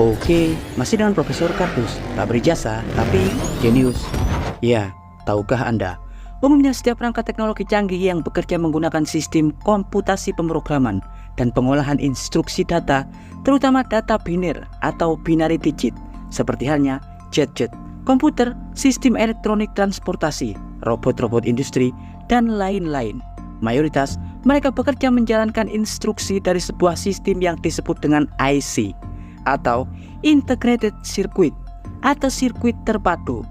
Oke, masih dengan Profesor Kardus, tak berjasa tapi jenius. Ya, tahukah Anda, umumnya setiap perangkat teknologi canggih yang bekerja menggunakan sistem komputasi pemrograman dan pengolahan instruksi data, terutama data biner atau binary digit, seperti halnya jet-jet, komputer, sistem elektronik transportasi, robot-robot industri, dan lain-lain. Mayoritas mereka bekerja menjalankan instruksi dari sebuah sistem yang disebut dengan IC atau Integrated Circuit atau sirkuit terpadu.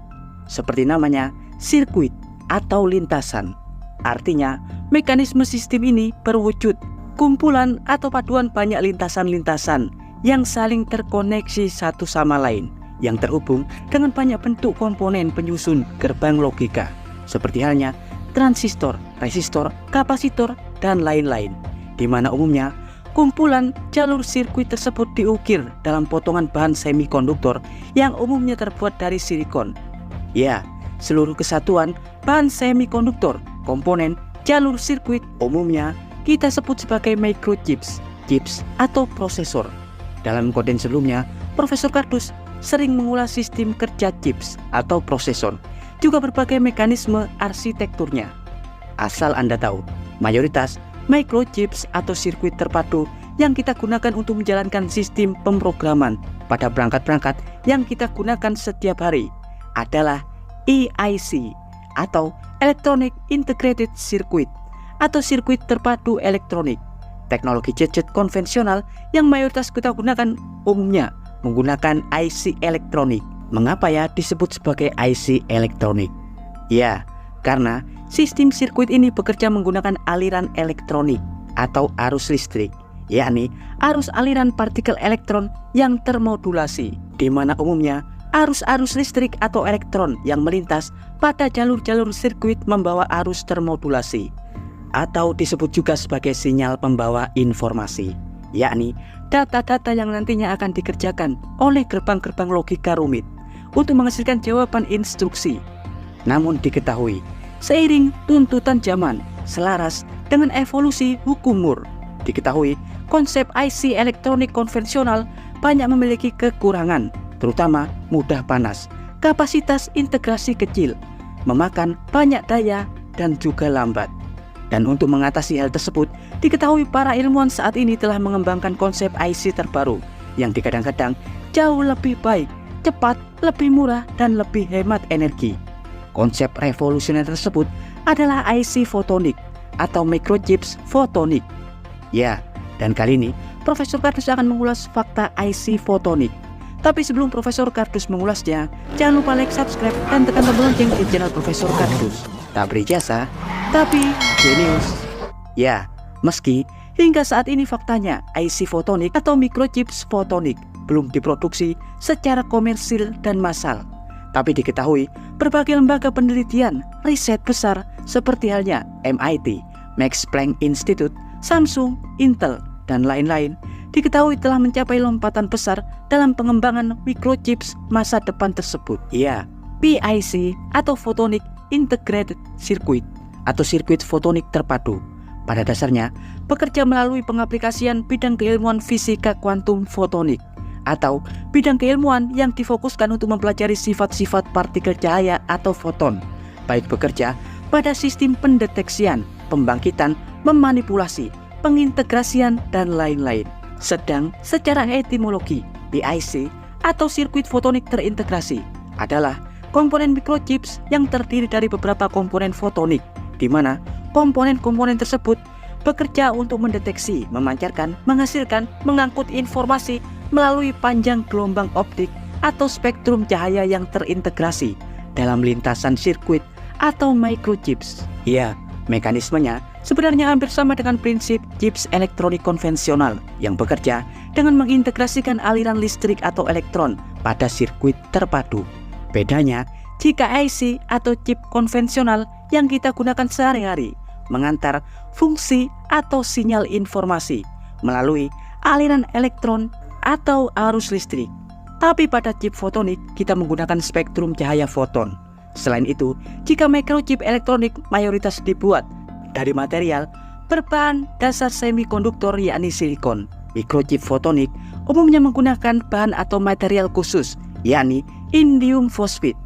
Seperti namanya, sirkuit atau lintasan. Artinya, mekanisme sistem ini berwujud kumpulan atau paduan banyak lintasan-lintasan yang saling terkoneksi satu sama lain, yang terhubung dengan banyak bentuk komponen penyusun gerbang logika, seperti halnya transistor, resistor, kapasitor, dan lain-lain, di mana umumnya kumpulan jalur sirkuit tersebut diukir dalam potongan bahan semikonduktor yang umumnya terbuat dari silikon. Ya, seluruh kesatuan bahan semikonduktor, komponen jalur sirkuit umumnya kita sebut sebagai microchips, chips atau prosesor. Dalam konten sebelumnya, Profesor Kardus sering mengulas sistem kerja chips atau prosesor, juga berbagai mekanisme arsitekturnya. Asal Anda tahu, mayoritas microchips atau sirkuit terpadu yang kita gunakan untuk menjalankan sistem pemrograman pada perangkat-perangkat yang kita gunakan setiap hari adalah EIC atau Electronic Integrated Circuit atau sirkuit terpadu elektronik. Teknologi jet-jet konvensional yang mayoritas kita gunakan umumnya menggunakan IC elektronik. Mengapa ya disebut sebagai IC elektronik? Ya, karena sistem sirkuit ini bekerja menggunakan aliran elektronik atau arus listrik, yakni arus aliran partikel elektron yang termodulasi, di mana umumnya arus-arus listrik atau elektron yang melintas pada jalur-jalur sirkuit membawa arus termodulasi, atau disebut juga sebagai sinyal pembawa informasi, yakni data-data yang nantinya akan dikerjakan oleh gerbang-gerbang logika rumit untuk menghasilkan jawaban instruksi. Namun diketahui, seiring tuntutan zaman selaras dengan evolusi hukum Moore, diketahui konsep IC elektronik konvensional banyak memiliki kekurangan, terutama mudah panas, kapasitas integrasi kecil, memakan banyak daya, dan juga lambat. Dan untuk mengatasi hal tersebut, diketahui para ilmuwan saat ini telah mengembangkan konsep IC terbaru yang kadang-kadang jauh lebih baik, cepat, lebih murah, dan lebih hemat energi. Konsep revolusioner tersebut adalah IC fotonik atau microchips fotonik. Ya, dan kali ini Profesor Kardus akan mengulas fakta IC fotonik. Tapi sebelum Profesor Kardus mengulasnya, jangan lupa like, subscribe, dan tekan tombol lonceng di channel Profesor Kardus. Tak berjasa, tapi jenius. Ya, meski hingga saat ini faktanya IC fotonik atau microchips fotonik belum diproduksi secara komersil dan massal, tapi diketahui berbagai lembaga penelitian riset besar seperti halnya MIT, Max Planck Institute, Samsung, Intel, dan lain-lain diketahui telah mencapai lompatan besar dalam pengembangan microchips masa depan tersebut. Ya, PIC atau Photonic Integrated Circuit atau sirkuit fotonik terpadu pada dasarnya bekerja melalui pengaplikasian bidang keilmuan fisika kuantum fotonik atau bidang keilmuan yang difokuskan untuk mempelajari sifat-sifat partikel cahaya atau foton, baik bekerja pada sistem pendeteksian, pembangkitan, memanipulasi, pengintegrasian, dan lain-lain. Sedang secara etimologi, PIC atau sirkuit fotonik terintegrasi adalah komponen microchips yang terdiri dari beberapa komponen fotonik, di mana komponen-komponen tersebut bekerja untuk mendeteksi, memancarkan, menghasilkan, mengangkut informasi melalui panjang gelombang optik atau spektrum cahaya yang terintegrasi dalam lintasan sirkuit atau microchips. Ya, mekanismenya sebenarnya hampir sama dengan prinsip chips elektronik konvensional yang bekerja dengan mengintegrasikan aliran listrik atau elektron pada sirkuit terpadu. Bedanya, jika IC atau chip konvensional yang kita gunakan sehari-hari mengantar fungsi atau sinyal informasi melalui aliran elektron atau arus listrik. Tapi pada chip fotonik kita menggunakan spektrum cahaya foton. Selain itu, jika microchip elektronik mayoritas dibuat dari material berbahan dasar semikonduktor yakni silikon, microchip fotonik umumnya menggunakan bahan atau material khusus, yakni indium fosfid,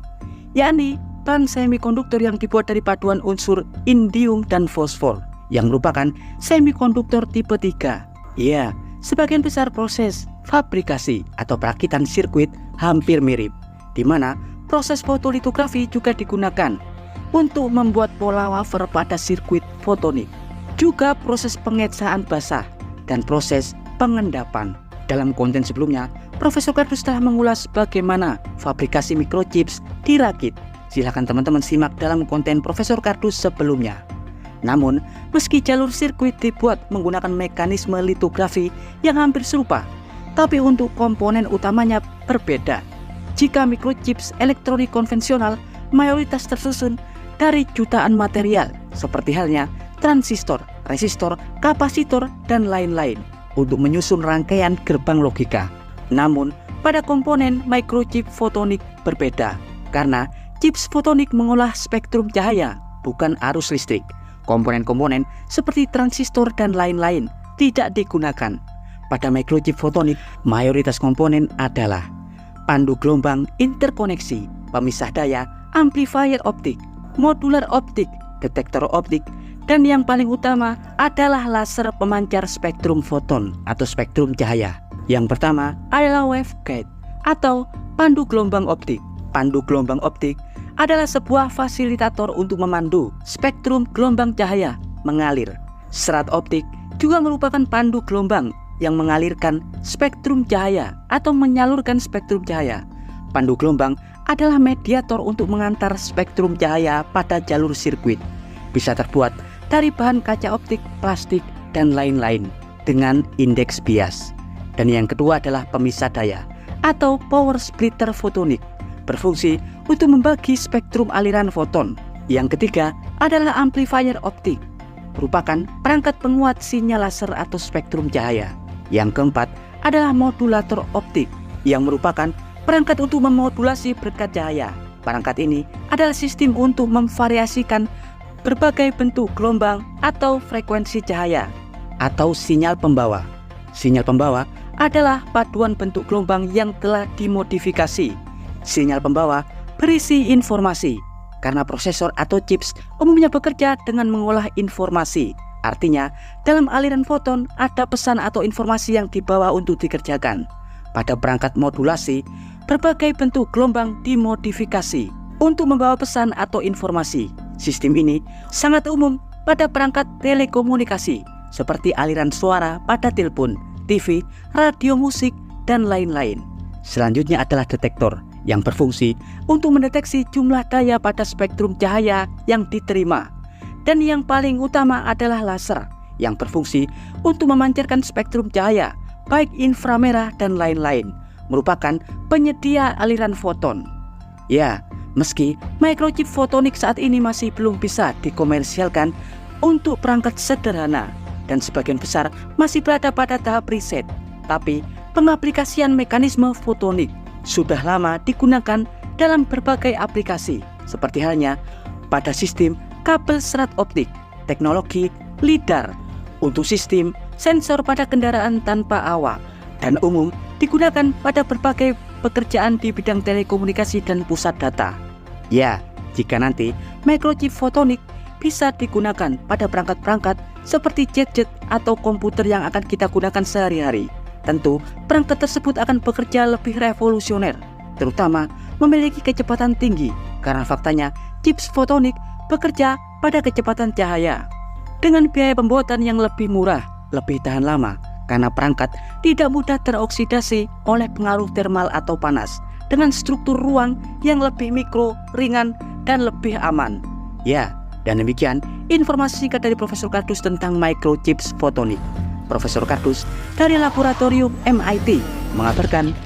yakni bahan semikonduktor yang dibuat dari paduan unsur indium dan fosfor, yang merupakan semikonduktor tipe 3. Ya, sebagian besar proses fabrikasi atau perakitan sirkuit hampir mirip, di mana proses fotolitografi juga digunakan untuk membuat pola wafer pada sirkuit fotonik. Juga proses pengetsaan basah dan proses pengendapan. Dalam konten sebelumnya, Profesor Kardus telah mengulas bagaimana fabrikasi microchips dirakit. Silahkan teman-teman simak dalam konten Profesor Kardus sebelumnya. Namun, meski jalur sirkuit dibuat menggunakan mekanisme litografi yang hampir serupa, tapi untuk komponen utamanya berbeda. Jika microchips elektronik konvensional mayoritas tersusun dari jutaan material, seperti halnya transistor, resistor, kapasitor, dan lain-lain, untuk menyusun rangkaian gerbang logika. Namun, pada komponen microchip fotonik berbeda, karena chips fotonik mengolah spektrum cahaya, bukan arus listrik. Komponen-komponen seperti transistor dan lain-lain tidak digunakan. Pada microchip fotonik, mayoritas komponen adalah pandu gelombang interkoneksi, pemisah daya, amplifier optik, modular optik, detektor optik, dan yang paling utama adalah laser pemancar spektrum foton atau spektrum cahaya. Yang pertama adalah waveguide atau pandu gelombang optik. Pandu gelombang optik adalah sebuah fasilitator untuk memandu spektrum gelombang cahaya mengalir. Serat optik juga merupakan pandu gelombang yang mengalirkan spektrum cahaya atau menyalurkan spektrum cahaya. Pandu gelombang adalah mediator untuk mengantar spektrum cahaya pada jalur sirkuit. Bisa terbuat dari bahan kaca optik, plastik, dan lain-lain dengan indeks bias. Dan yang kedua adalah pemisah daya atau power splitter fotonik, berfungsi untuk membagi spektrum aliran foton. Yang ketiga adalah amplifier optik, merupakan perangkat penguat sinyal laser atau spektrum cahaya. Yang keempat adalah modulator optik, yang merupakan perangkat untuk memodulasi berkat cahaya. Perangkat ini adalah sistem untuk memvariasikan berbagai bentuk gelombang atau frekuensi cahaya atau sinyal pembawa. Sinyal pembawa adalah paduan bentuk gelombang yang telah dimodifikasi. Sinyal pembawa berisi informasi karena prosesor atau chips umumnya bekerja dengan mengolah informasi. Artinya, dalam aliran foton ada pesan atau informasi yang dibawa untuk dikerjakan. Pada perangkat modulasi, berbagai bentuk gelombang dimodifikasi untuk membawa pesan atau informasi. Sistem ini sangat umum pada perangkat telekomunikasi seperti aliran suara pada telepon, TV, radio musik, dan lain-lain. Selanjutnya adalah detektor yang berfungsi untuk mendeteksi jumlah daya pada spektrum cahaya yang diterima. Dan yang paling utama adalah laser yang berfungsi untuk memancarkan spektrum cahaya baik inframerah dan lain-lain, merupakan penyedia aliran foton. Ya, meski microchip fotonik saat ini masih belum bisa dikomersialkan untuk perangkat sederhana dan sebagian besar masih berada pada tahap riset, tapi pengaplikasian mekanisme fotonik sudah lama digunakan dalam berbagai aplikasi, seperti halnya pada sistem kabel serat optik, teknologi LIDAR, untuk sistem sensor pada kendaraan tanpa awak, dan umum digunakan pada berbagai pekerjaan di bidang telekomunikasi dan pusat data. Ya, jika nanti microchip fotonik bisa digunakan pada perangkat-perangkat seperti gadget atau komputer yang akan kita gunakan sehari-hari, tentu perangkat tersebut akan bekerja lebih revolusioner, terutama memiliki kecepatan tinggi, karena faktanya chips fotonik bekerja pada kecepatan cahaya dengan biaya pembuatan yang lebih murah, lebih tahan lama, karena perangkat tidak mudah teroksidasi oleh pengaruh termal atau panas, dengan struktur ruang yang lebih mikro, ringan, dan lebih aman. Ya, dan demikian informasi singkat dari Profesor Kardus tentang microchips fotonik. Profesor Kardus dari Laboratorium MIT mengabarkan